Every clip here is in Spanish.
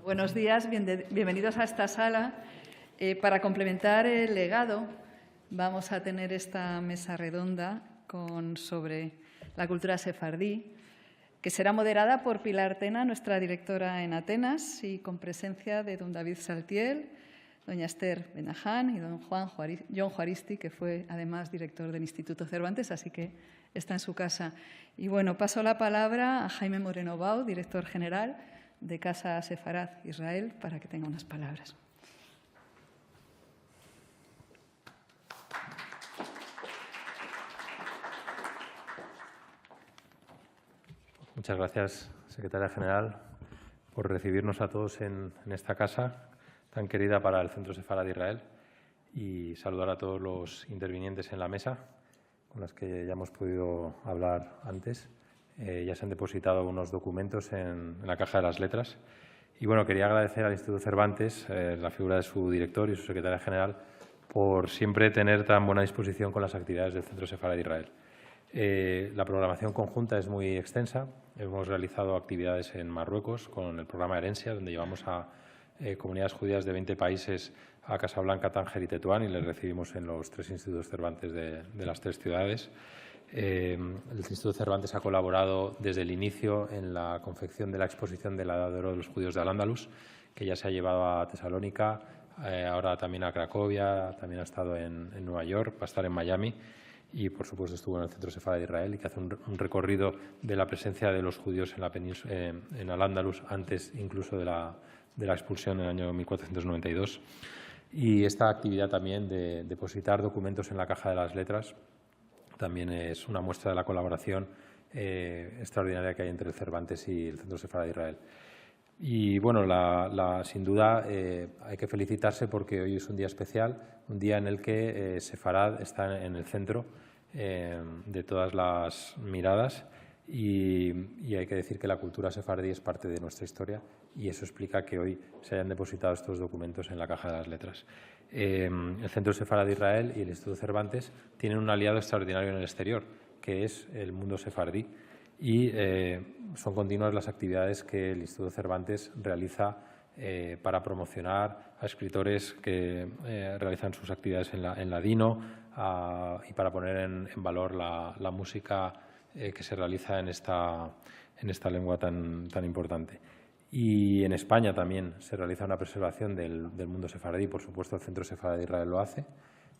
Buenos días, bienvenidos a esta sala. Para complementar el legado, vamos a tener esta mesa redonda sobre la cultura sefardí, que será moderada por Pilar Tena, nuestra directora en Atenas, y con presencia de don David Saltiel, doña Esther Benaján y don John Juaristi, que fue además director del Instituto Cervantes, así que está en su casa. Y bueno, paso la palabra a Jaime Moreno Bau, director general de Casa Sefarad Israel, para que tenga unas palabras. Muchas gracias, secretaria general, por recibirnos a todos en esta casa tan querida para el Centro Sefarad de Israel, y saludar a todos los intervinientes en la mesa, con los que ya hemos podido hablar antes. Ya se han depositado unos documentos en la caja de las letras. Y bueno, quería agradecer al Instituto Cervantes, la figura de su director y su secretaria general, por siempre tener tan buena disposición con las actividades del Centro Sefarad de Israel. La programación conjunta es muy extensa. Hemos realizado actividades en Marruecos con el programa Herencia, donde llevamos a comunidades judías de 20 países a Casablanca, Tánger y Tetuán, y les recibimos en los 3 institutos Cervantes de las 3 ciudades. El Instituto Cervantes ha colaborado desde el inicio en la confección de la exposición de la Edad de Oro de los Judíos de Al-Ándalus, que ya se ha llevado a Tesalónica, ahora también a Cracovia, también ha estado en Nueva York, va a estar en Miami y, por supuesto, estuvo en el Centro Sefarad de Israel, y que hace un recorrido de la presencia de los judíos en la península, en Al-Ándalus, antes incluso de la expulsión en el año 1492. Y esta actividad también de depositar documentos en la caja de las letras también es una muestra de la colaboración extraordinaria que hay entre el Cervantes y el Centro Sefarad de Israel. Y bueno, sin duda hay que felicitarse porque hoy es un día especial, un día en el que Sefarad está en el centro de todas las miradas, y hay que decir que la cultura sefardí es parte de nuestra historia, y eso explica que hoy se hayan depositado estos documentos en la caja de las letras. El Centro Sefarad de Israel y el Instituto Cervantes tienen un aliado extraordinario en el exterior, que es el mundo sefardí, y son continuas las actividades que el Instituto Cervantes realiza para promocionar a escritores que realizan sus actividades en ladino, y para poner en valor la música que se realiza en esta lengua tan importante. Y en España también se realiza una preservación del mundo sefardí. Por supuesto, el Centro Sefarad de Israel lo hace.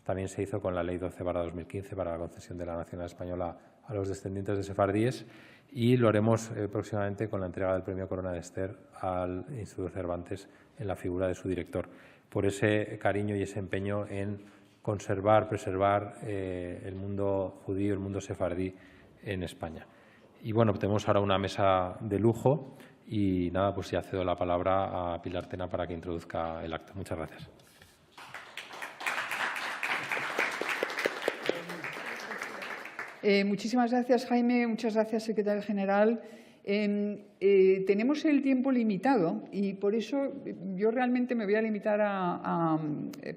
También se hizo con la Ley 12/2015 para la concesión de la nacionalidad española a los descendientes de sefardíes, y lo haremos próximamente con la entrega del Premio Corona de Ester al Instituto Cervantes en la figura de su director, por ese cariño y ese empeño en conservar, preservar el mundo judío, el mundo sefardí en España. Y bueno, tenemos ahora una mesa de lujo, y nada, pues ya cedo la palabra a Pilar Tena para que introduzca el acto. Muchas gracias. Muchísimas gracias, Jaime. Muchas gracias, secretario general. Tenemos el tiempo limitado, y por eso yo realmente me voy a limitar a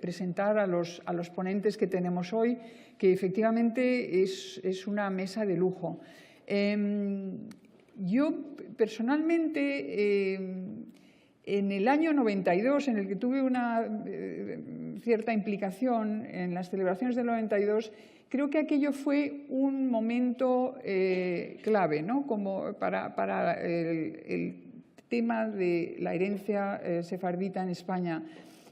presentar a los ponentes que tenemos hoy, que efectivamente es una mesa de lujo. Yo personalmente, en el año 92, en el que tuve una cierta implicación en las celebraciones del 92, creo que aquello fue un momento clave, ¿no? Como para el tema de la herencia sefardita en España.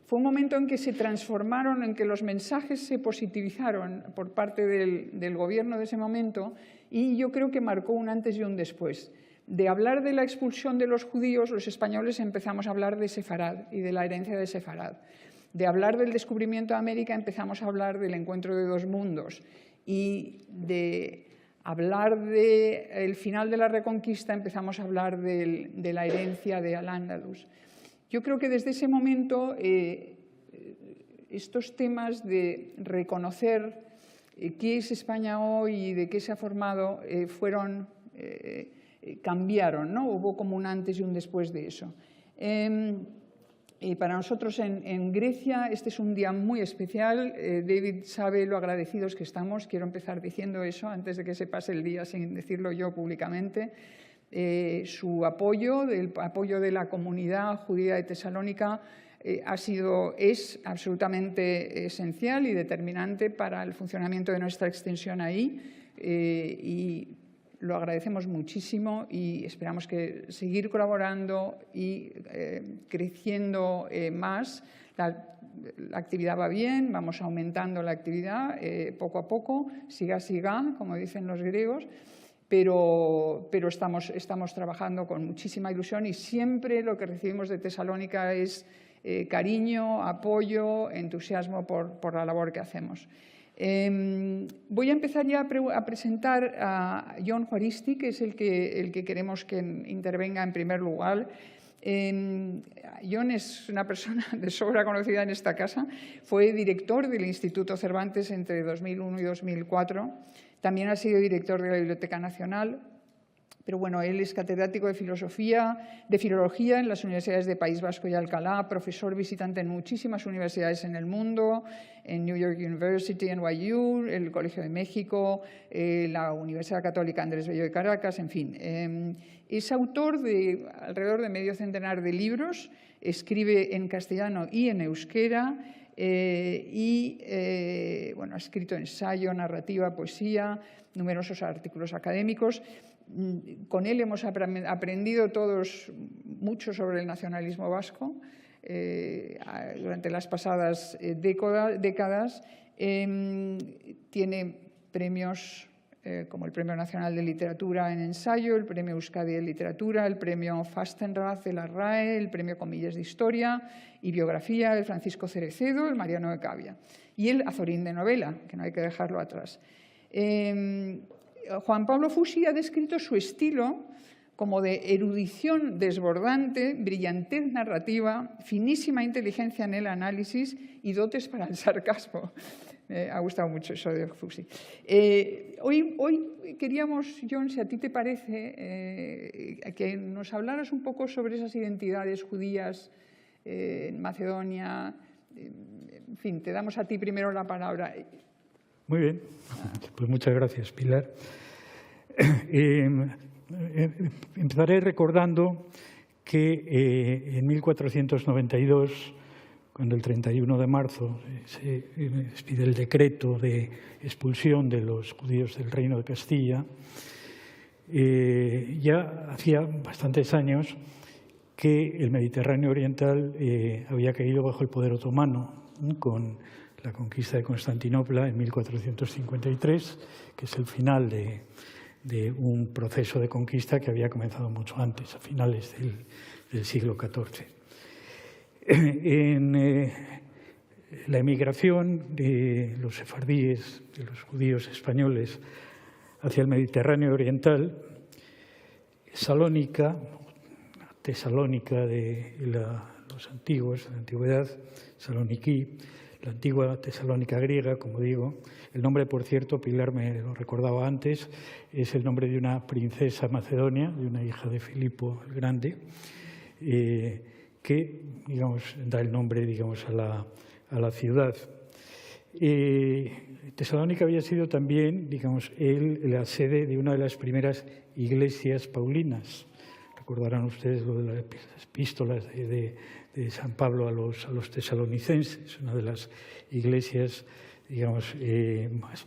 Fue un momento en que se transformaron, en que los mensajes se positivizaron por parte del gobierno de ese momento, y yo creo que marcó un antes y un después. De hablar de la expulsión de los judíos, los españoles empezamos a hablar de Sefarad y de la herencia de Sefarad. De hablar del descubrimiento de América empezamos a hablar del encuentro de dos mundos, y de hablar del final de la Reconquista empezamos a hablar de la herencia de Al-Ándalus. Yo creo que desde ese momento estos temas de reconocer qué es España hoy y de qué se ha formado cambiaron, ¿no? Hubo como un antes y un después de eso. Para nosotros en Grecia este es un día muy especial. David sabe lo agradecidos que estamos. Quiero empezar diciendo eso antes de que se pase el día sin decirlo yo públicamente. Su apoyo, el apoyo de la comunidad judía de Tesalónica, es absolutamente esencial y determinante para el funcionamiento de nuestra extensión ahí, y lo agradecemos muchísimo y esperamos que seguir colaborando y creciendo más. La actividad va bien, vamos aumentando la actividad poco a poco, siga, como dicen los griegos, pero estamos trabajando con muchísima ilusión y siempre lo que recibimos de Tesalónica es cariño, apoyo, entusiasmo por la labor que hacemos. Voy a empezar ya a presentar a Jon Juaristi, que es el que queremos que intervenga en primer lugar. Jon es una persona de sobra conocida en esta casa. Fue director del Instituto Cervantes entre 2001 y 2004. También ha sido director de la Biblioteca Nacional. Pero bueno, él es catedrático de filología en las universidades de País Vasco y Alcalá, profesor visitante en muchísimas universidades en el mundo, en New York University, NYU, el Colegio de México, la Universidad Católica Andrés Bello de Caracas, en fin. Es autor de alrededor de medio centenar de libros, escribe en castellano y en euskera, bueno, ha escrito ensayo, narrativa, poesía, numerosos artículos académicos. Con él hemos aprendido todos mucho sobre el nacionalismo vasco durante las pasadas décadas. Tiene premios como el Premio Nacional de Literatura en Ensayo, el Premio Euskadi de Literatura, el Premio Fastenrath de la RAE, el Premio Comillas de Historia y Biografía, el Francisco Cerecedo, el Mariano de Cavia y el Azorín de Novela, que no hay que dejarlo atrás. Juan Pablo Fusi ha descrito su estilo como de erudición desbordante, brillantez narrativa, finísima inteligencia en el análisis y dotes para el sarcasmo. Ha gustado mucho eso de Fusi. Hoy queríamos, Jon, si a ti te parece, que nos hablaras un poco sobre esas identidades judías en Macedonia. En fin, te damos a ti primero la palabra. Muy bien, pues muchas gracias, Pilar. Empezaré recordando que en 1492, cuando el 31 de marzo se expide el decreto de expulsión de los judíos del Reino de Castilla, ya hacía bastantes años que el Mediterráneo oriental había caído bajo el poder otomano, con la conquista de Constantinopla en 1453, que es el final de un proceso de conquista que había comenzado mucho antes, a finales del siglo XIV. En la emigración de los sefardíes, de los judíos españoles, hacia el Mediterráneo oriental, Tesalónica de los antiguos, de la antigüedad, Saloniquí, la antigua Tesalónica griega, como digo. El nombre, por cierto, Pilar me lo recordaba antes, es el nombre de una princesa macedonia, de una hija de Filipo el Grande, que, digamos, da el nombre, digamos, a la ciudad. Tesalónica había sido también, digamos, la sede de una de las primeras iglesias paulinas. Recordarán ustedes lo de las epístolas de San Pablo a los tesalonicenses, una de las iglesias, digamos,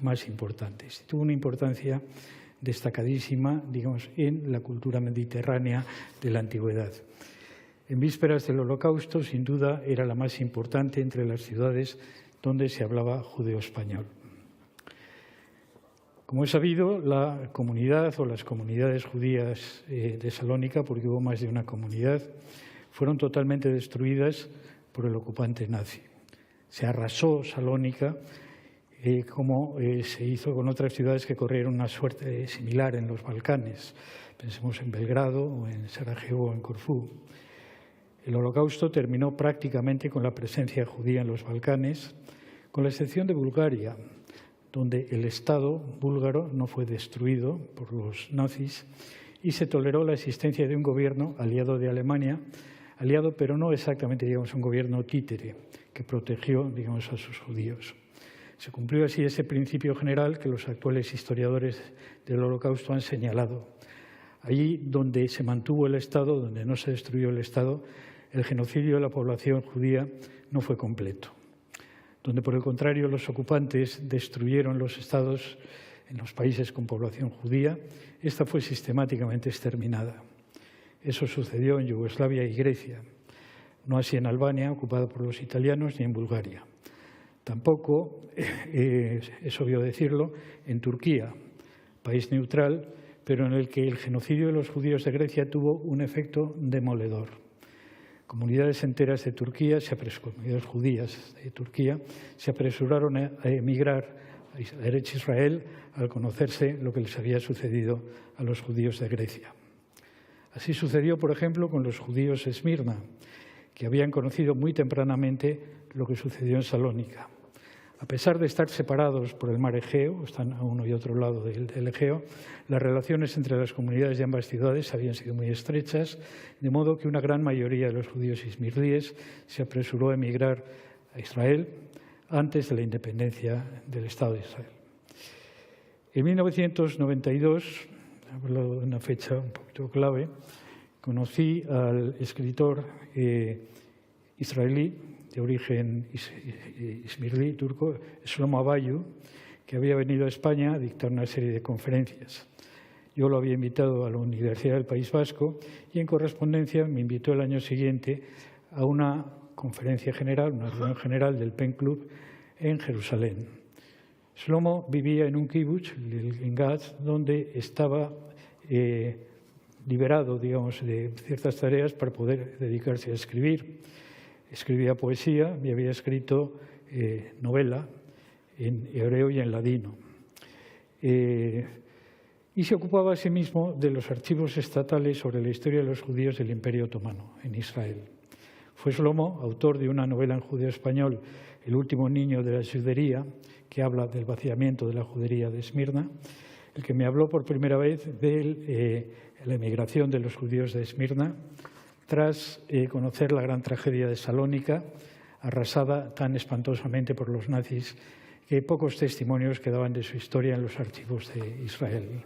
más importantes. Tuvo una importancia destacadísima, digamos, en la cultura mediterránea de la antigüedad. En vísperas del Holocausto, sin duda, era la más importante entre las ciudades donde se hablaba judeo-español. Como es sabido, la comunidad o las comunidades judías de Salónica, porque hubo más de una comunidad, fueron totalmente destruidas por el ocupante nazi. Se arrasó Salónica, como se hizo con otras ciudades que corrieron una suerte similar en los Balcanes. Pensemos en Belgrado, o en Sarajevo o en Corfú. El Holocausto terminó prácticamente con la presencia judía en los Balcanes, con la excepción de Bulgaria, donde el Estado búlgaro no fue destruido por los nazis y se toleró la existencia de un gobierno aliado de Alemania, aliado pero no exactamente, digamos, un gobierno títere que protegió, digamos, a sus judíos. Se cumplió así ese principio general que los actuales historiadores del Holocausto han señalado. Allí donde se mantuvo el Estado, donde no se destruyó el Estado, el genocidio de la población judía no fue completo. Donde, por el contrario, los ocupantes destruyeron los estados en los países con población judía, esta fue sistemáticamente exterminada. Eso sucedió en Yugoslavia y Grecia, no así en Albania, ocupada por los italianos, ni en Bulgaria. Tampoco, es obvio decirlo, en Turquía, país neutral, pero en el que el genocidio de los judíos de Grecia tuvo un efecto demoledor. Comunidades enteras de Turquía, comunidades judías de Turquía, se apresuraron a emigrar a Eretz Israel al conocerse lo que les había sucedido a los judíos de Grecia. Así sucedió, por ejemplo, con los judíos de Esmirna, que habían conocido muy tempranamente lo que sucedió en Salónica. A pesar de estar separados por el mar Egeo, están a uno y otro lado del Egeo, las relaciones entre las comunidades de ambas ciudades habían sido muy estrechas, de modo que una gran mayoría de los judíos ismirlíes se apresuró a emigrar a Israel antes de la independencia del Estado de Israel. En 1992, hablo de una fecha un poquito clave, conocí al escritor israelí de origen ismirlí, turco, Shlomo Abayu, que había venido a España a dictar una serie de conferencias. Yo lo había invitado a la Universidad del País Vasco y en correspondencia me invitó el año siguiente a una conferencia general, una reunión general del Pen Club en Jerusalén. Shlomo vivía en un kibutz, en Gaz, donde estaba liberado, digamos, de ciertas tareas para poder dedicarse a escribir. Escribía poesía y había escrito novela en hebreo y en ladino. Y se ocupaba asimismo de los archivos estatales sobre la historia de los judíos del Imperio Otomano en Israel. Fue Shlomo autor de una novela en judeo-español, El último niño de la judería, que habla del vaciamiento de la judería de Esmirna, el que me habló por primera vez de la emigración de los judíos de Esmirna, tras conocer la gran tragedia de Salónica, arrasada tan espantosamente por los nazis, que pocos testimonios quedaban de su historia en los archivos de Israel.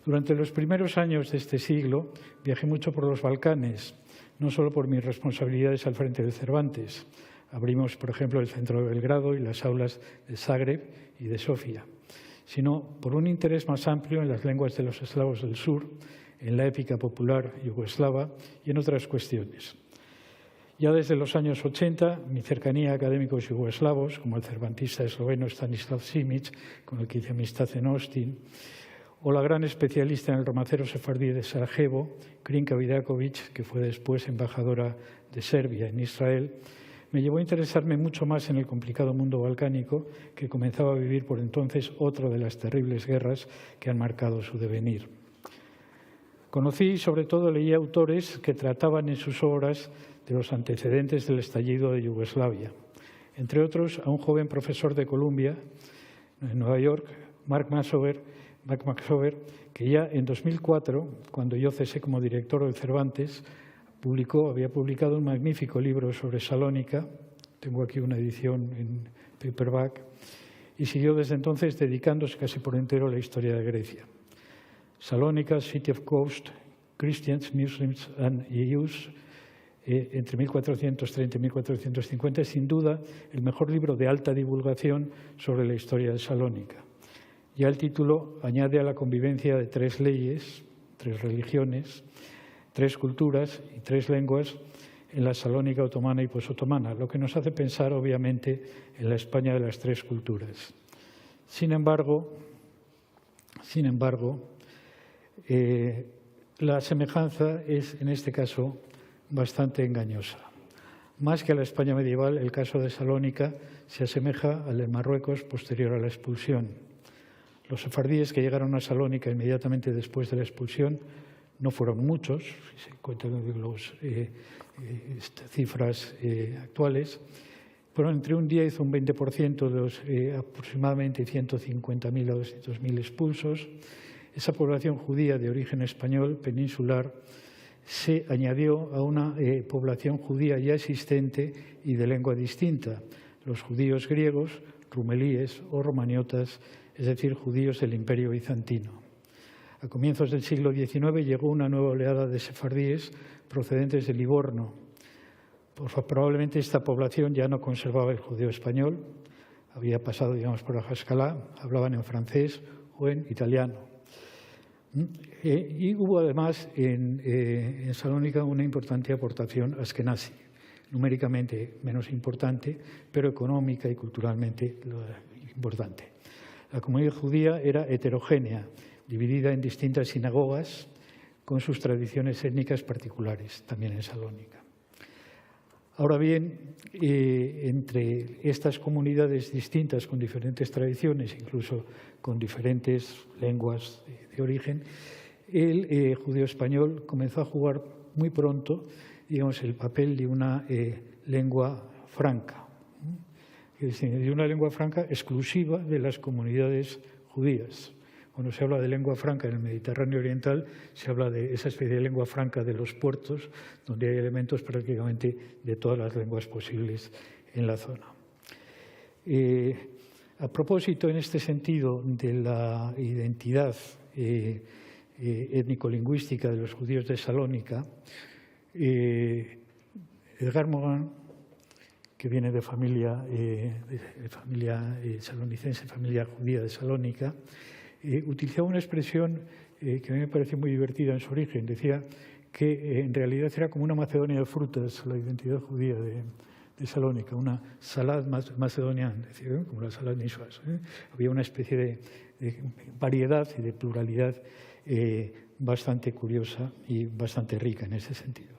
Durante los primeros años de este siglo viajé mucho por los Balcanes, no solo por mis responsabilidades al frente de Cervantes. Abrimos, por ejemplo, el centro de Belgrado y las aulas de Zagreb y de Sofía, sino por un interés más amplio en las lenguas de los eslavos del sur, en la épica popular yugoslava y en otras cuestiones. Ya desde los años 80, mi cercanía a académicos yugoslavos, como el cervantista esloveno Stanislav Simic, con el que hice amistad en Austin, o la gran especialista en el romancero sefardí de Sarajevo, Krinka Vidaković, que fue después embajadora de Serbia en Israel, me llevó a interesarme mucho más en el complicado mundo balcánico que comenzaba a vivir por entonces otra de las terribles guerras que han marcado su devenir. Conocí y sobre todo leí autores que trataban en sus obras de los antecedentes del estallido de Yugoslavia. Entre otros, a un joven profesor de Columbia, en Nueva York, Mark Maxover, que ya en 2004, cuando yo cesé como director del Cervantes, había publicado un magnífico libro sobre Salónica, tengo aquí una edición en paperback, y siguió desde entonces dedicándose casi por entero a la historia de Grecia. Salónica, City of Coast, Christians, Muslims and Jews, entre 1430 y 1450, es sin duda el mejor libro de alta divulgación sobre la historia de Salónica. Ya el título añade a la convivencia de tres leyes, tres religiones, tres culturas y tres lenguas en la Salónica otomana y posotomana, lo que nos hace pensar, obviamente, en la España de las tres culturas. Sin embargo, la semejanza es, en este caso, bastante engañosa. Más que a la España medieval, el caso de Salónica se asemeja al de Marruecos posterior a la expulsión. Los sefardíes que llegaron a Salónica inmediatamente después de la expulsión no fueron muchos, si se cuentan las cifras actuales, fueron entre un 10 y un 20% de los aproximadamente 150.000 a 200.000 expulsos. Esa población judía de origen español peninsular se añadió a una población judía ya existente y de lengua distinta, los judíos griegos, rumelíes o romaniotas, es decir, judíos del Imperio bizantino. A comienzos del siglo XIX llegó una nueva oleada de sefardíes procedentes de Livorno. Probablemente esta población ya no conservaba el judeo español, había pasado, digamos, por Ajascalá, hablaban en francés o en italiano. Y hubo además en Salónica una importante aportación askenazi, numéricamente menos importante, pero económica y culturalmente importante. La comunidad judía era heterogénea, dividida en distintas sinagogas con sus tradiciones étnicas particulares, también en Salónica. Ahora bien, entre estas comunidades distintas con diferentes tradiciones, incluso con diferentes lenguas de origen, el judío español comenzó a jugar muy pronto, digamos, el papel de una lengua franca, de una lengua franca exclusiva de las comunidades judías. Cuando se habla de lengua franca en el Mediterráneo Oriental, se habla de esa especie de lengua franca de los puertos, donde hay elementos prácticamente de todas las lenguas posibles en la zona. A propósito, en este sentido, de la identidad étnico-lingüística de los judíos de Salónica, Edgar Morin, que viene de familia salonicense, familia judía de Salónica, utilizaba una expresión que a mí me pareció muy divertida en su origen. Decía que en realidad era como una Macedonia de frutas, la identidad judía de Salónica, una salad macedoniana, como la salad niçoise. Había una especie de variedad y de pluralidad bastante curiosa y bastante rica en ese sentido.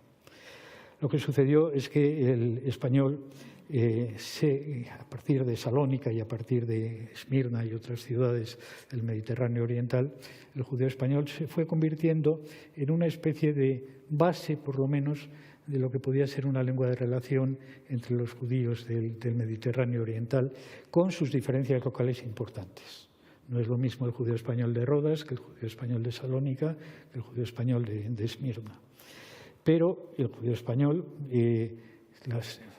Lo que sucedió es que el español, a partir de Salónica y a partir de Esmirna y otras ciudades del Mediterráneo Oriental, el judío español se fue convirtiendo en una especie de base, por lo menos, de lo que podía ser una lengua de relación entre los judíos del Mediterráneo Oriental, con sus diferencias locales importantes. No es lo mismo el judío español de Rodas que el judío español de Salónica, que el judío español de Esmirna. Pero el judío español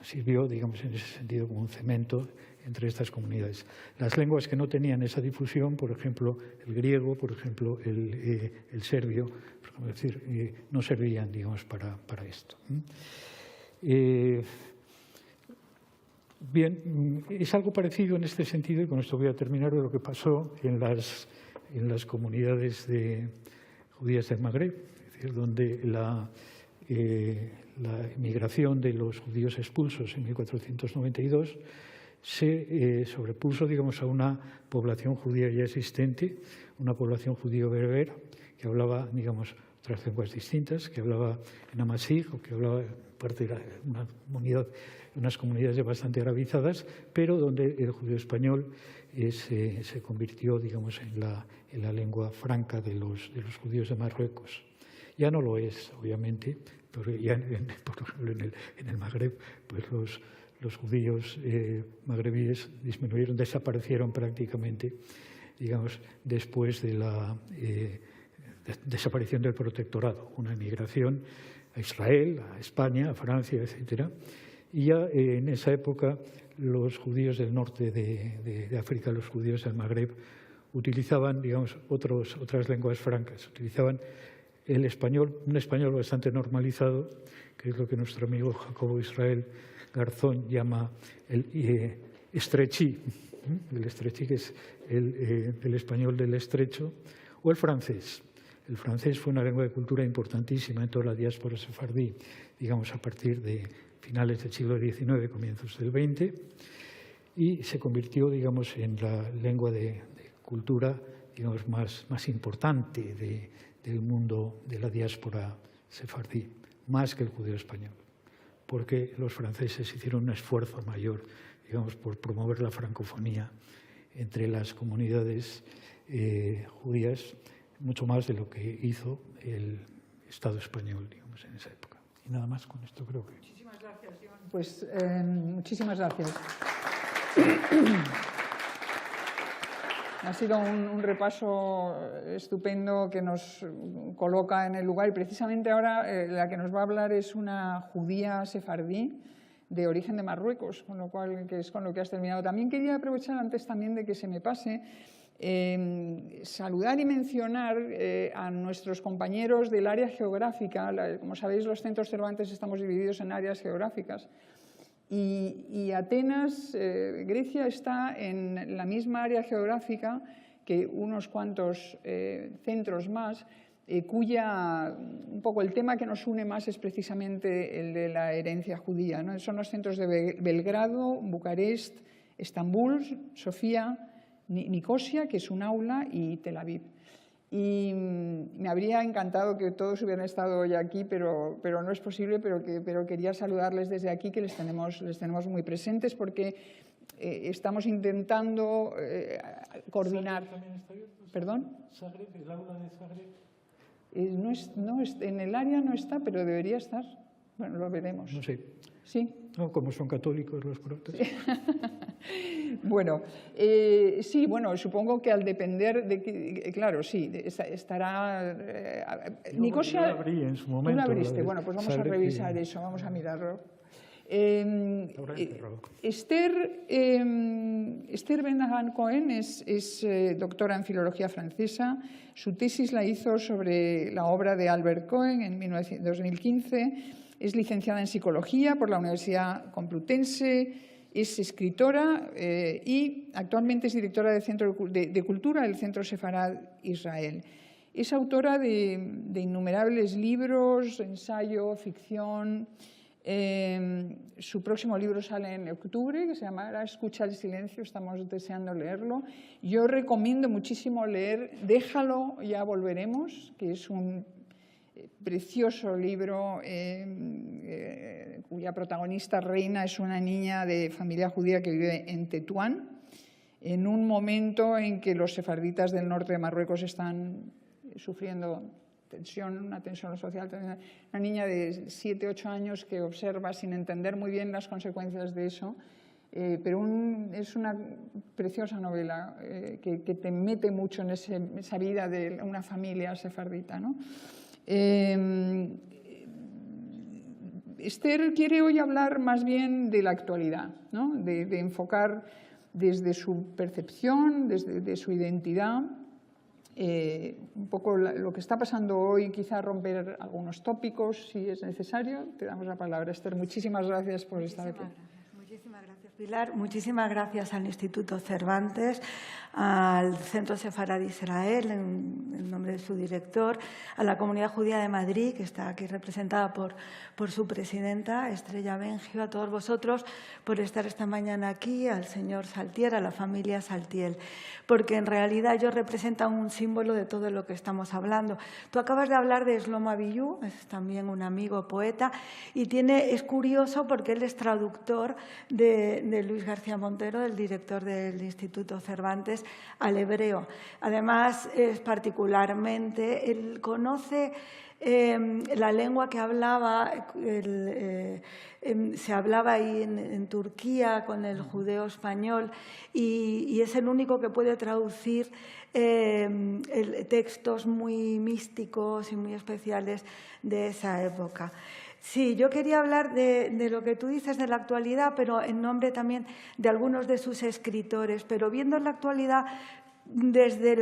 sirvió, digamos, en ese sentido como un cemento entre estas comunidades. Las lenguas que no tenían esa difusión, por ejemplo, el griego, por ejemplo, el serbio, es decir, no servían, digamos, para esto. Bien, es algo parecido en este sentido, y con esto voy a terminar, de lo que pasó en las comunidades judías del Magreb, es decir, donde la emigración de los judíos expulsos en 1492 se sobrepuso, digamos, a una población judía ya existente, una población judío-bereber que hablaba, digamos, otras lenguas distintas, que hablaba en amasí, o que hablaba parte de unas comunidades bastante arabizadas, pero donde el judío español se convirtió, digamos, en la lengua franca de los judíos de Marruecos. Ya no lo es, obviamente, pero ya, por ejemplo, en el Magreb, pues los judíos magrebíes disminuyeron, desaparecieron prácticamente, digamos, después de la desaparición del protectorado, una emigración a Israel, a España, a Francia, etc. Y ya en esa época los judíos del norte de África, los judíos del Magreb, utilizaban, digamos, otras lenguas francas, utilizaban el español, un español bastante normalizado, que es lo que nuestro amigo Jacobo Israel Garzón llama el estrechí, el estrechí, que es el español del estrecho, o el francés. El francés fue una lengua de cultura importantísima en toda la diáspora sefardí, digamos, a partir de finales del siglo XIX, comienzos del XX, y se convirtió, digamos, en la lengua de cultura, digamos, más importante del mundo de la diáspora sefardí, más que el judío español, porque los franceses hicieron un esfuerzo mayor, digamos, por promover la francofonía entre las comunidades judías, mucho más de lo que hizo el Estado español, digamos, en esa época. Y nada más, con esto creo que... Muchísimas gracias, John. Pues muchísimas gracias. Ha sido un repaso estupendo que nos coloca en el lugar, y precisamente ahora la que nos va a hablar es una judía sefardí de origen de Marruecos, con lo cual, que es con lo que has terminado. También quería aprovechar, antes también de que se me pase, Saludar y mencionar a nuestros compañeros del área geográfica. Como sabéis, los centros Cervantes estamos divididos en áreas geográficas. Y Atenas, Grecia, está en la misma área geográfica que unos cuantos centros más, un poco el tema que nos une más es precisamente el de la herencia judía, ¿no? Son los centros de Belgrado, Bucarest, Estambul, Sofía, Nicosia, que es un aula, y Tel Aviv. Y me habría encantado que todos hubieran estado hoy aquí, pero no es posible, pero quería saludarles desde aquí, que les tenemos muy presentes, porque estamos intentando coordinar. ¿También está abierto? ¿Perdón? ¿Zagreb, el aula de Zagreb? En el área no está, pero debería estar. Bueno, lo veremos. No sé. Sí. No, como son católicos los croatas. Bueno, sí, bueno, supongo que al depender de que, claro, sí, estará. Nicosia. Yo la abrí en su momento. Tú la abriste. Bueno, pues vamos a revisar eso, vamos a mirarlo. Esther Ben-Hagan Cohen es doctora en filología francesa. Su tesis la hizo sobre la obra de Albert Cohen en 2015. Es licenciada en psicología por la Universidad Complutense. Es escritora y actualmente es directora del Centro de Cultura del Centro Sefarad Israel. Es autora de innumerables libros, ensayo, ficción. Su próximo libro sale en octubre, que se llamará Escucha el silencio, estamos deseando leerlo. Yo recomiendo muchísimo leer Déjalo, ya volveremos, que es un precioso libro cuya protagonista Reina es una niña de familia judía que vive en Tetuán, en un momento en que los sefarditas del norte de Marruecos están sufriendo una tensión social. Una niña de 7, 8 años que observa sin entender muy bien las consecuencias de eso, pero es una preciosa novela que te mete mucho en esa vida de una familia sefardita, ¿no? Esther quiere hoy hablar más bien de la actualidad, ¿no? de enfocar desde su percepción, desde su identidad, un poco lo que está pasando hoy, quizá romper algunos tópicos si es necesario. Te damos la palabra, Esther. Muchísimas gracias por estar aquí. Muchísimas gracias, Pilar. Muchísimas gracias al Instituto Cervantes, al Centro Sefarad Israel, en nombre de su director, a la Comunidad Judía de Madrid, que está aquí representada por su presidenta, Estrella Bengio, a todos vosotros por estar esta mañana aquí, al señor Saltiel, a la familia Saltiel, porque en realidad ellos representan un símbolo de todo lo que estamos hablando. Tú acabas de hablar de Shlomo Abiyú, es también un amigo poeta, y es curioso porque él es traductor de Luis García Montero, el director del Instituto Cervantes, al hebreo. Además, él conoce la lengua que hablaba, se hablaba ahí en Turquía con el judeo español, y es el único que puede traducir textos muy místicos y muy especiales de esa época. Sí, yo quería hablar de lo que tú dices de la actualidad, pero en nombre también de algunos de sus escritores, pero viendo la actualidad desde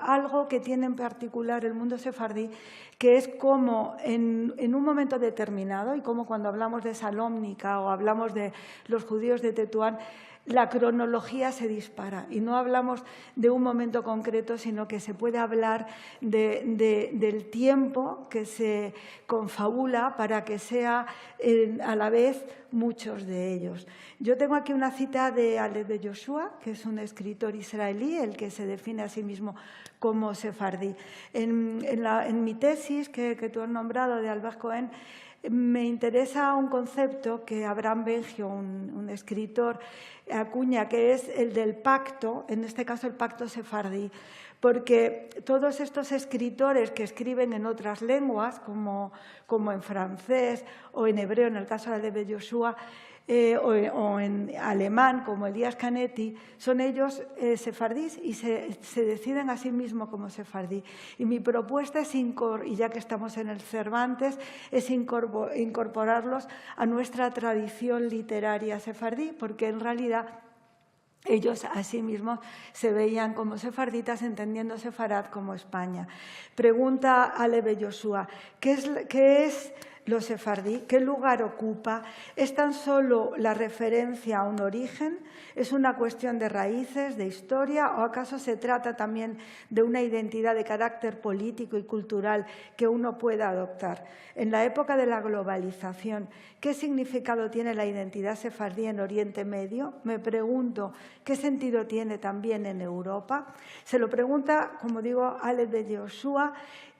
algo que tiene en particular el mundo sefardí, que es como en un momento determinado, y como cuando hablamos de Salómnica o hablamos de los judíos de Tetuán, la cronología se dispara y no hablamos de un momento concreto, sino que se puede hablar del tiempo que se confabula para que sea a la vez muchos de ellos. Yo tengo aquí una cita de Alev de Yoshua, que es un escritor israelí, el que se define a sí mismo como sefardí. En mi tesis que tú has nombrado de Albert Cohen, me interesa un concepto que Abraham Bengio, un escritor, acuña, que es el del pacto, en este caso el pacto sefardí, porque todos estos escritores que escriben en otras lenguas, como en francés o en hebreo, en el caso de Alev Yoshua, o en alemán, como Elías Canetti, son ellos sefardíes y se deciden a sí mismos como sefardí. Y mi propuesta es, y ya que estamos en el Cervantes, es incorporarlos a nuestra tradición literaria sefardí, porque en realidad Ellos asimismo se veían como sefarditas, entendiendo Sefarad como España. Pregunta Ale Yoshua, ¿qué es lo sefardí? ¿Qué lugar ocupa? ¿Es tan solo la referencia a un origen? ¿Es una cuestión de raíces, de historia? ¿O acaso se trata también de una identidad de carácter político y cultural que uno pueda adoptar? En la época de la globalización, ¿qué significado tiene la identidad sefardí en Oriente Medio? Me pregunto, ¿qué sentido tiene también en Europa? Se lo pregunta, como digo, Ale de Yoshua,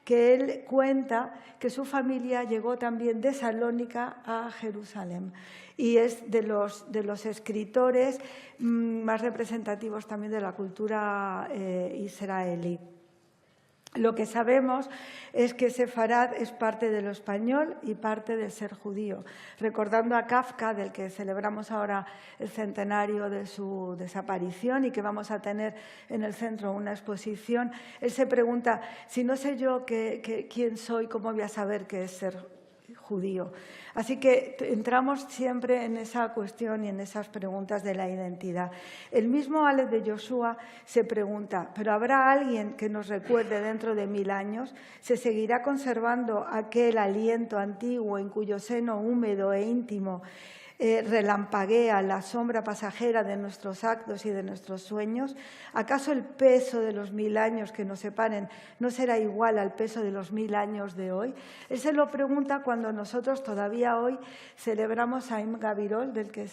que él cuenta que su familia llegó también de Salónica a Jerusalén y es de los escritores más representativos también de la cultura israelí. Lo que sabemos es que Sefarad es parte de lo español y parte del ser judío. Recordando a Kafka, del que celebramos ahora el centenario de su desaparición y que vamos a tener en el centro una exposición, él se pregunta, si no sé yo quién soy, ¿cómo voy a saber qué es ser judío? Así que entramos siempre en esa cuestión y en esas preguntas de la identidad. El mismo Aleph de Yoshua se pregunta, ¿pero habrá alguien que nos recuerde dentro de 1000 años? ¿Se seguirá conservando aquel aliento antiguo en cuyo seno húmedo e íntimo relampaguea la sombra pasajera de nuestros actos y de nuestros sueños? ¿Acaso el peso de los 1000 años que nos separen no será igual al peso de los 1000 años de hoy? Él se lo pregunta cuando nosotros todavía hoy celebramos a Im Gabirol, del que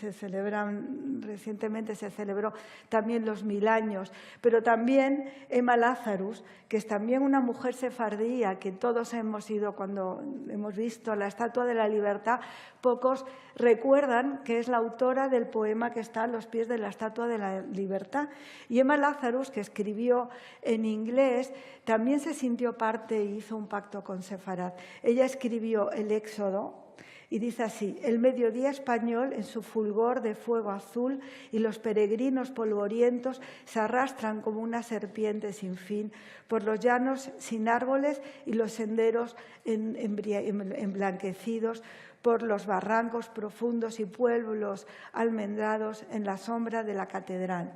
recientemente se celebró también los 1000 años, pero también Emma Lazarus, que es también una mujer sefardía que todos hemos ido cuando hemos visto la Estatua de la Libertad, pocos recuerdan que es la autora del poema que está a los pies de la Estatua de la Libertad. Y Emma Lazarus, que escribió en inglés, también se sintió parte y hizo un pacto con Sefarad. Ella escribió el Éxodo y dice así: el mediodía español en su fulgor de fuego azul y los peregrinos polvorientos se arrastran como una serpiente sin fin por los llanos sin árboles y los senderos emblanquecidos por los barrancos profundos y pueblos almendrados en la sombra de la catedral.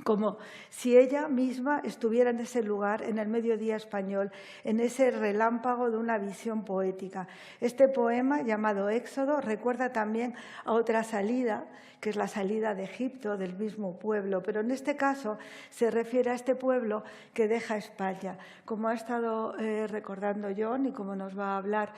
Como si ella misma estuviera en ese lugar, en el mediodía español, en ese relámpago de una visión poética. Este poema, llamado Éxodo, recuerda también a otra salida, que es la salida de Egipto, del mismo pueblo, pero en este caso se refiere a este pueblo que deja España. Como ha estado recordando John y como nos va a hablar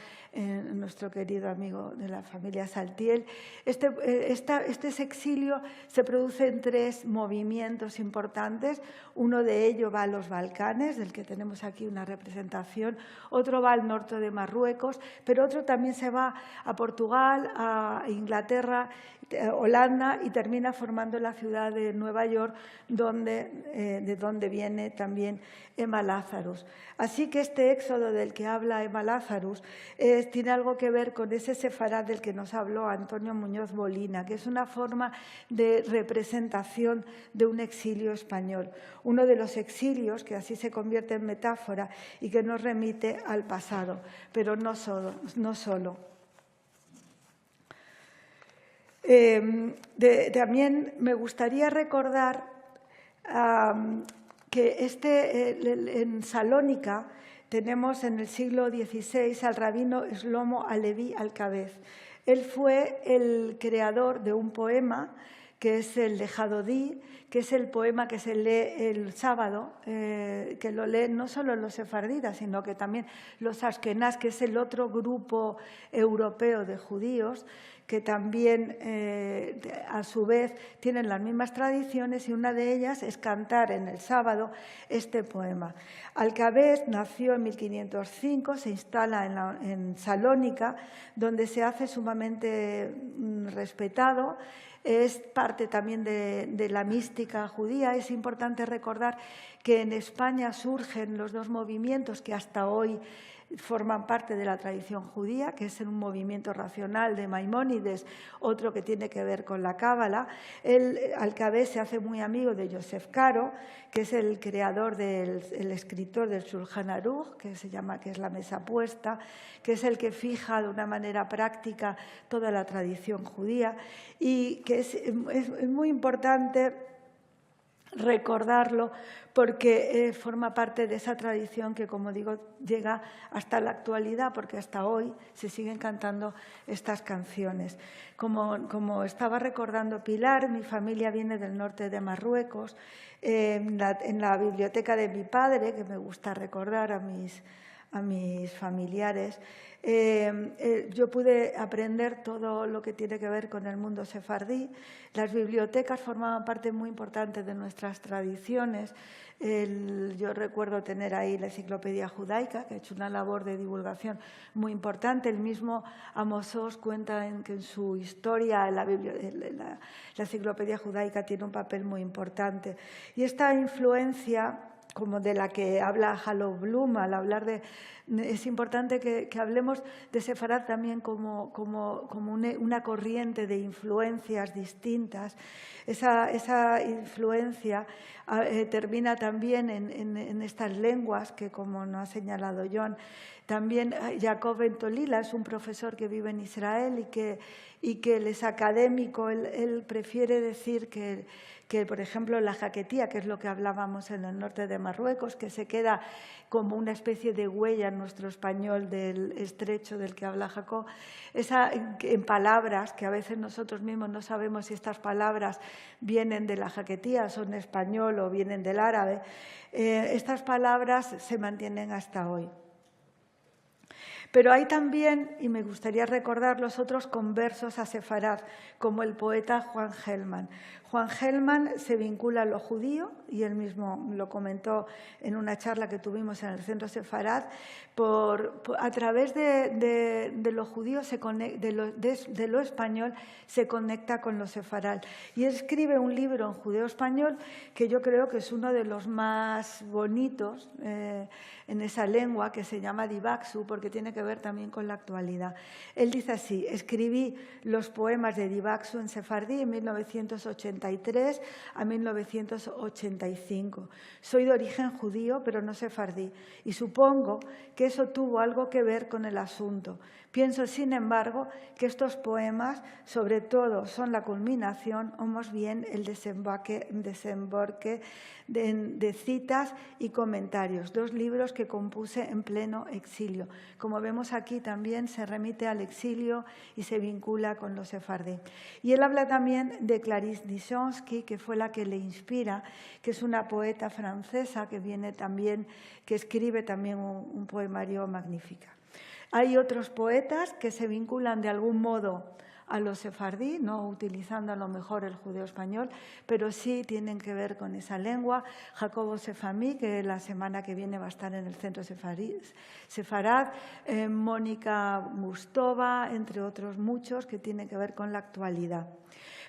nuestro querido amigo de la familia Saltiel, este exilio se produce en 3 movimientos importantes. Uno de ellos va a los Balcanes, del que tenemos aquí una representación, otro va al norte de Marruecos, pero otro también se va a Portugal, a Inglaterra, Holanda y termina formando la ciudad de Nueva York, de donde viene también Emma Lazarus. Así que este éxodo del que habla Emma Lazarus tiene algo que ver con ese sefarad del que nos habló Antonio Muñoz Molina, que es una forma de representación de un exilio español, uno de los exilios que así se convierte en metáfora y que nos remite al pasado, pero no solo. También me gustaría recordar que en Salónica tenemos en el siglo XVI al rabino Shlomo Alevi Alcabez. Él fue el creador de un poema que es el de Hadodí, que es el poema que se lee el sábado, que lo leen no solo los sefarditas, sino que también los askenaz, que es el otro grupo europeo de judíos, que también a su vez tienen las mismas tradiciones, y una de ellas es cantar en el sábado este poema. Alcabez nació en 1505, se instala en Salónica, donde se hace sumamente respetado. Es parte también de la mística judía. Es importante recordar que en España surgen los 2 movimientos que hasta hoy forman parte de la tradición judía, que es un movimiento racional de Maimónides, otro que tiene que ver con la Cábala. Alcabé se hace muy amigo de Yosef Karo, que es el creador el escritor del Shulchan Aruch, que es la mesa puesta, que es el que fija de una manera práctica toda la tradición judía, y que es muy importante recordarlo porque forma parte de esa tradición que, como digo, llega hasta la actualidad, porque hasta hoy se siguen cantando estas canciones. Como estaba recordando Pilar, mi familia viene del norte de Marruecos. En la biblioteca de mi padre, que me gusta recordar a mis familiares, yo pude aprender todo lo que tiene que ver con el mundo sefardí. Las bibliotecas formaban parte muy importante de nuestras tradiciones. Yo recuerdo tener ahí la enciclopedia judaica, que ha hecho una labor de divulgación muy importante. El mismo Amos Oz cuenta que en su historia la enciclopedia judaica tiene un papel muy importante. Y esta influencia, como de la que habla Halo Bloom, al hablar es importante que hablemos de Sefarad también como una corriente de influencias distintas. Esa influencia termina también en estas lenguas que, como nos ha señalado John, también Jacob Ben Tolila es un profesor que vive en Israel y que él es académico. Él prefiere decir que, por ejemplo, la jaquetía, que es lo que hablábamos en el norte de Marruecos, que se queda como una especie de huella en nuestro español del estrecho del que habla Jacob, en palabras que a veces nosotros mismos no sabemos si estas palabras vienen de la jaquetía, son español o vienen del árabe, estas palabras se mantienen hasta hoy. Pero hay también, y me gustaría recordar, los otros conversos a Sefarad, como el poeta Juan Gelman. Juan Gelman se vincula a lo judío, y él mismo lo comentó en una charla que tuvimos en el Centro Sefarad, a través de lo judío, de lo español, se conecta con lo sefarad. Y él escribe un libro en judeo-español que yo creo que es uno de los más bonitos en esa lengua, que se llama Divaxu, porque tiene que ver también con la actualidad. Él dice así: escribí los poemas de Divaxu en sefardí en 1983 a 1985. Soy de origen judío, pero no sefardí, y supongo que eso tuvo algo que ver con el asunto. Pienso, sin embargo, que estos poemas, sobre todo, son la culminación, o más bien el desembarque de citas y comentarios, dos libros que compuse en pleno exilio. Como vemos aquí, también se remite al exilio y se vincula con los sefardí. Y él habla también de Clarisse Dishonsky, que fue la que le inspira, que es una poeta francesa que escribe también un poemario magnífico. Hay otros poetas que se vinculan de algún modo a los sefardí, no utilizando a lo mejor el judeo español, pero sí tienen que ver con esa lengua. Jacobo Sefami, que la semana que viene va a estar en el Centro Sefarad, Mónica Mustova, entre otros muchos, que tienen que ver con la actualidad.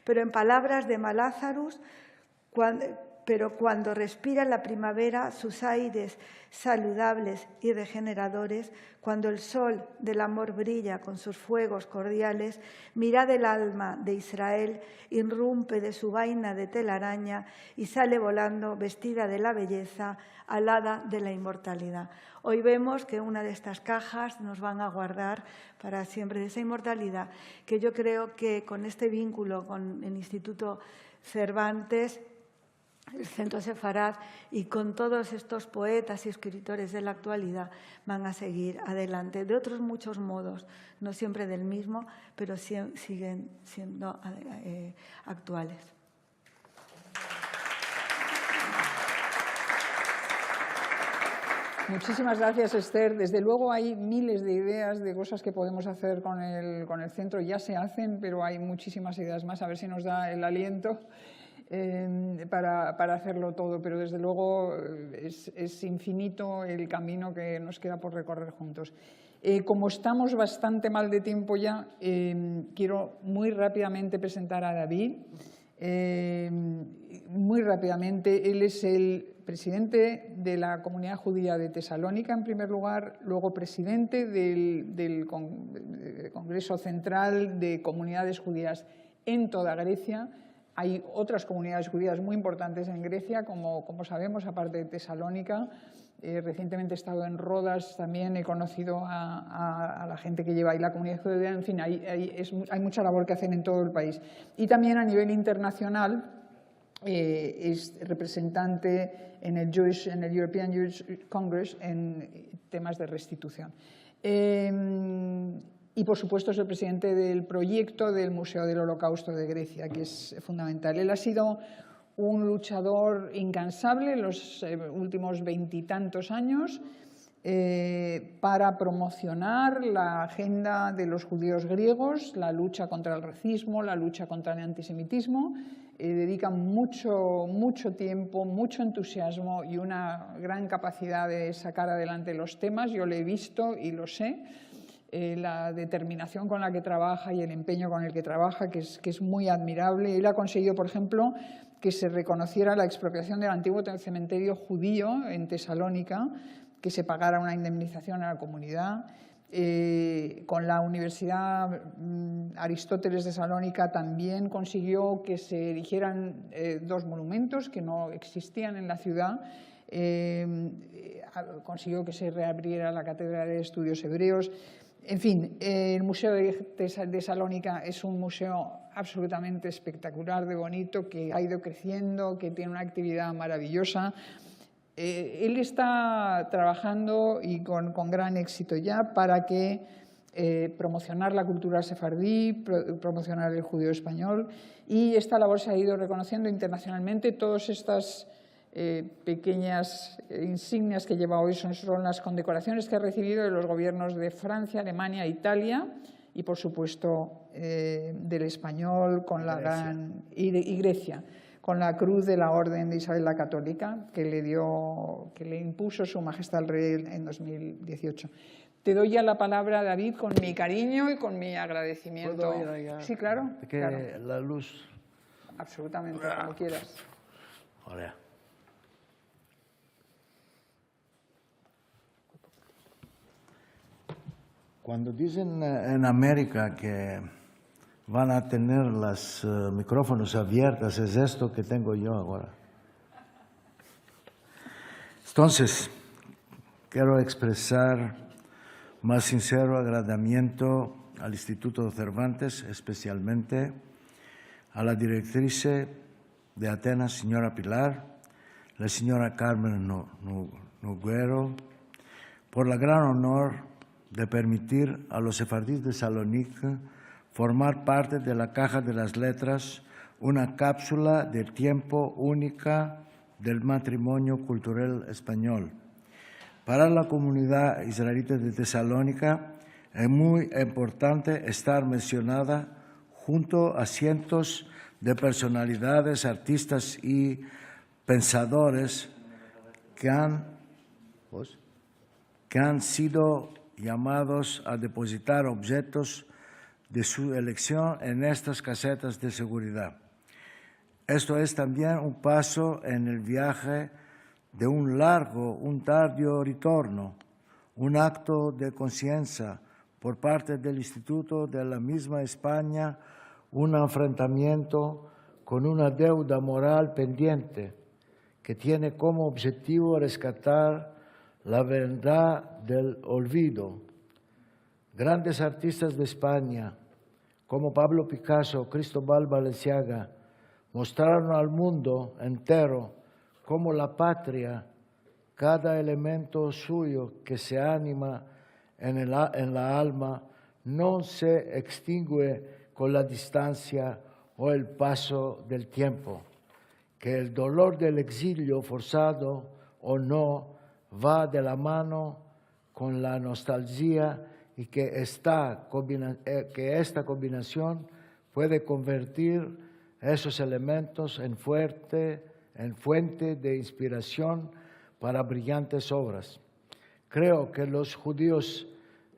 Pero en palabras de Malázarus, cuando respira la primavera sus aires saludables y regeneradores, cuando el sol del amor brilla con sus fuegos cordiales, mirad el alma de Israel, irrumpe de su vaina de telaraña y sale volando vestida de la belleza, alada de la inmortalidad. Hoy vemos que una de estas cajas nos van a guardar para siempre de esa inmortalidad, que yo creo que con este vínculo con el Instituto Cervantes, el Centro Sefarad, y con todos estos poetas y escritores de la actualidad, van a seguir adelante de otros muchos modos, no siempre del mismo, pero siguen siendo actuales. Muchísimas gracias, Esther. Desde luego hay miles de ideas de cosas que podemos hacer con el centro. Ya se hacen, pero hay muchísimas ideas más. A ver si nos da el aliento para hacerlo todo, pero desde luego es infinito el camino que nos queda por recorrer juntos. Como estamos bastante mal de tiempo ya, quiero muy rápidamente presentar a David. Muy rápidamente, él es el presidente de la comunidad judía de Tesalónica, en primer lugar, luego presidente del Congreso Central de Comunidades Judías en toda Grecia. Hay otras comunidades judías muy importantes en Grecia, como sabemos, aparte de Tesalónica. Recientemente he estado en Rodas, también he conocido a la gente que lleva ahí la comunidad judía. En fin, hay mucha labor que hacer en todo el país. Y también a nivel internacional es representante en el European Jewish Congress en temas de restitución. Y, por supuesto, es el presidente del proyecto del Museo del Holocausto de Grecia, que es fundamental. Él ha sido un luchador incansable en los últimos 20 y tantos años para promocionar la agenda de los judíos griegos, la lucha contra el racismo, la lucha contra el antisemitismo. Dedica mucho tiempo, mucho entusiasmo y una gran capacidad de sacar adelante los temas. Yo lo he visto y lo sé. La determinación con la que trabaja y el empeño con el que trabaja, que es muy admirable. Él ha conseguido, por ejemplo, que se reconociera la expropiación del antiguo cementerio judío en Tesalónica, que se pagara una indemnización a la comunidad. Con la Universidad Aristóteles de Salónica también consiguió que se erigieran 2 monumentos que no existían en la ciudad. Consiguió que se reabriera la Cátedra de Estudios Hebreos. En fin, el Museo de Salónica es un museo absolutamente espectacular, de bonito, que ha ido creciendo, que tiene una actividad maravillosa. Él está trabajando y con gran éxito ya para promocionar la cultura sefardí, promocionar el judío español, y esta labor se ha ido reconociendo internacionalmente. Todas estas pequeñas insignias que lleva hoy son las condecoraciones que ha recibido de los gobiernos de Francia, Alemania, Italia y, por supuesto, del español con y Grecia, con la Cruz de la Orden de Isabel la Católica que le impuso Su Majestad el Rey en 2018. Te doy ya la palabra, David, con mi cariño y con mi agradecimiento. ¿Puedo ir allá? Sí, claro. Que claro. la luz. Absolutamente, como quieras. Ahora. Cuando dicen en América que van a tener los micrófonos abiertos, es esto que tengo yo ahora. Entonces, quiero expresar más sincero agradecimiento al Instituto Cervantes, especialmente a la directriz de Atenas, señora Pilar, la señora Carmen Noguero, por el gran honor de permitir a los sefardíes de Salónica formar parte de la Caja de las Letras, una cápsula de tiempo única del matrimonio cultural español. Para la comunidad israelita de Tesalónica es muy importante estar mencionada junto a cientos de personalidades, artistas y pensadores que han sido llamados a depositar objetos de su elección en estas casetas de seguridad. Esto es también un paso en el viaje de un tardío retorno, un acto de conciencia por parte del Instituto de la misma España, un enfrentamiento con una deuda moral pendiente que tiene como objetivo rescatar la verdad del olvido. Grandes artistas de España, como Pablo Picasso, Cristóbal Balenciaga, mostraron al mundo entero cómo la patria, cada elemento suyo que se anima en la alma, no se extingue con la distancia o el paso del tiempo, que el dolor del exilio forzado o no va de la mano con la nostalgia y que esta combinación puede convertir esos elementos en fuente de inspiración para brillantes obras. Creo que los judíos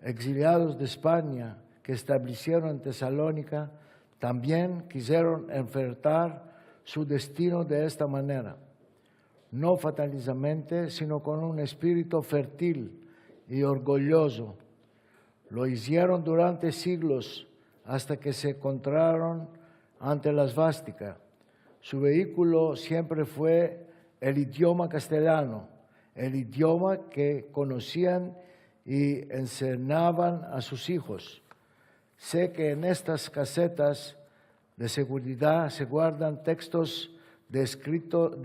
exiliados de España que establecieron en Tesalónica también quisieron enfrentar su destino de esta manera. no fatalizamente, sino con un espíritu fértil y orgulloso. Lo hicieron durante siglos hasta que se encontraron ante la svástica. Su vehículo siempre fue el idioma castellano, el idioma que conocían y enseñaban a sus hijos. Sé que en estas casetas de seguridad se guardan textos de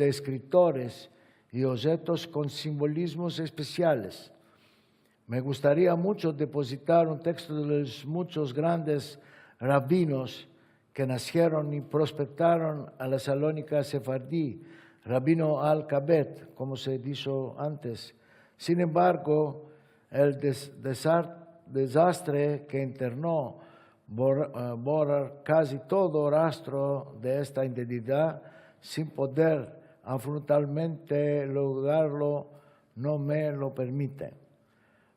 escritores y objetos con simbolismos especiales. Me gustaría mucho depositar un texto de los muchos grandes rabinos que nacieron y prospectaron a la Salónica sefardí, Rabino Al-Kabet, como se dijo antes. Sin embargo, el desastre que internó borrar casi todo rastro de esta identidad sin poder frontalmente lograrlo no me lo permite.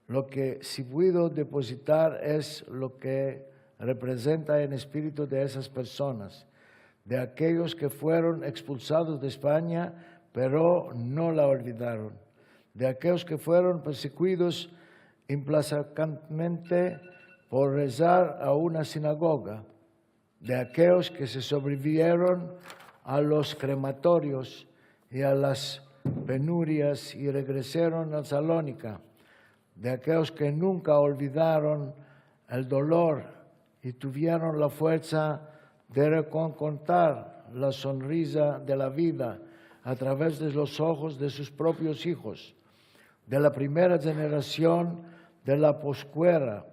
Lo que sí puedo depositar es lo que representa el espíritu de esas personas, de aquellos que fueron expulsados de España, pero no la olvidaron, de aquellos que fueron perseguidos implacables por rezar a una sinagoga, de aquellos que se sobrevivieron a los crematorios y a las penurias y regresaron a Salónica, de aquellos que nunca olvidaron el dolor y tuvieron la fuerza de recontar la sonrisa de la vida a través de los ojos de sus propios hijos, de la primera generación de la postguerra,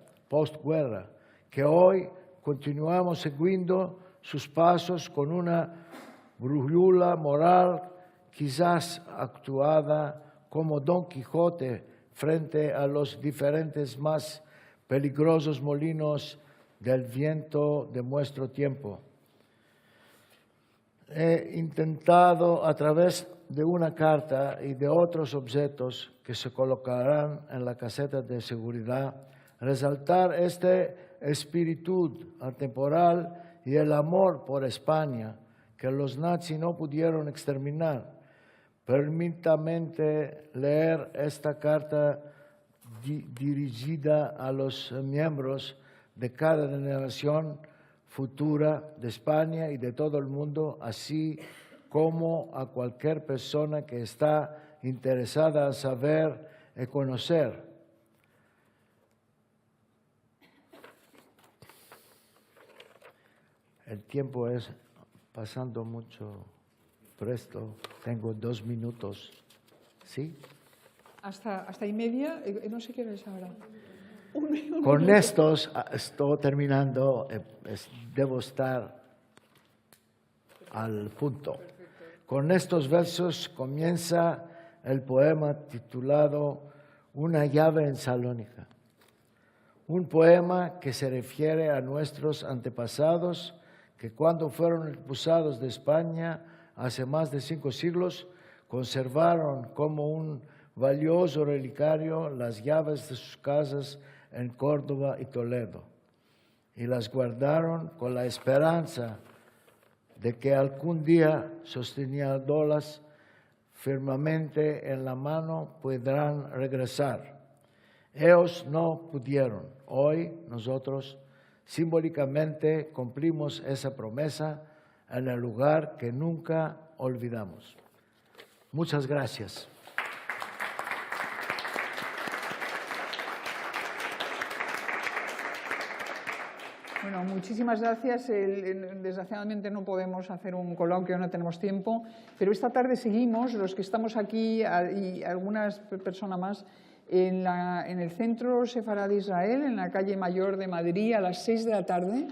que hoy continuamos siguiendo sus pasos con una brújula moral quizás actuada como Don Quijote frente a los diferentes más peligrosos molinos del viento de nuestro tiempo. He intentado a través de una carta y de otros objetos que se colocarán en la caseta de seguridad, resaltar este espíritu atemporal y el amor por España que los nazis no pudieron exterminar. Permítame leer esta carta dirigida a los miembros de cada generación futura de España y de todo el mundo, así como a cualquier persona que está interesada en saber y conocer. El tiempo es pasando mucho presto. Tengo 2 minutos. ¿Sí? Hasta y media, no sé qué hora es ahora. Con estos estoy terminando, debo estar al punto. Con estos versos comienza el poema titulado Una llave en Salónica. Un poema que se refiere a nuestros antepasados que cuando fueron expulsados de España hace más de 5 siglos, conservaron como un valioso relicario las llaves de sus casas en Córdoba y Toledo, y las guardaron con la esperanza de que algún día, sosteniéndolas firmemente en la mano, podrán regresar. Ellos no pudieron. Hoy nosotros simbólicamente cumplimos esa promesa en el lugar que nunca olvidamos. Muchas gracias. Bueno, muchísimas gracias. Desgraciadamente no podemos hacer un coloquio, no tenemos tiempo, pero esta tarde seguimos, los que estamos aquí y algunas personas más, en el Centro Sefaradí Israel, en la calle Mayor de Madrid, a las 6 de la tarde.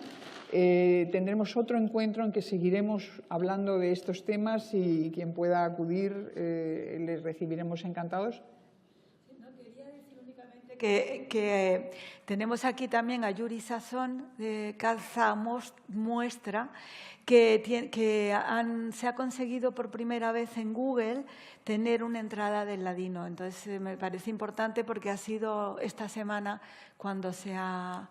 Tendremos otro encuentro en que seguiremos hablando de estos temas y quien pueda acudir les recibiremos encantados. Que tenemos aquí también a Yuri Sazón de Calza Muestra, que se ha conseguido por primera vez en Google tener una entrada del ladino. Entonces me parece importante porque ha sido esta semana cuando se ha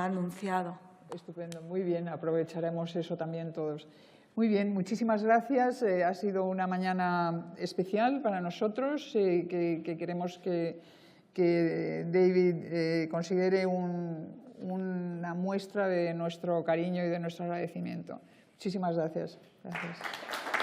anunciado. Estupendo, muy bien, aprovecharemos eso también todos. Muy bien, muchísimas gracias. Ha sido una mañana especial para nosotros, que queremos que David considere una muestra de nuestro cariño y de nuestro agradecimiento. Muchísimas gracias. Gracias.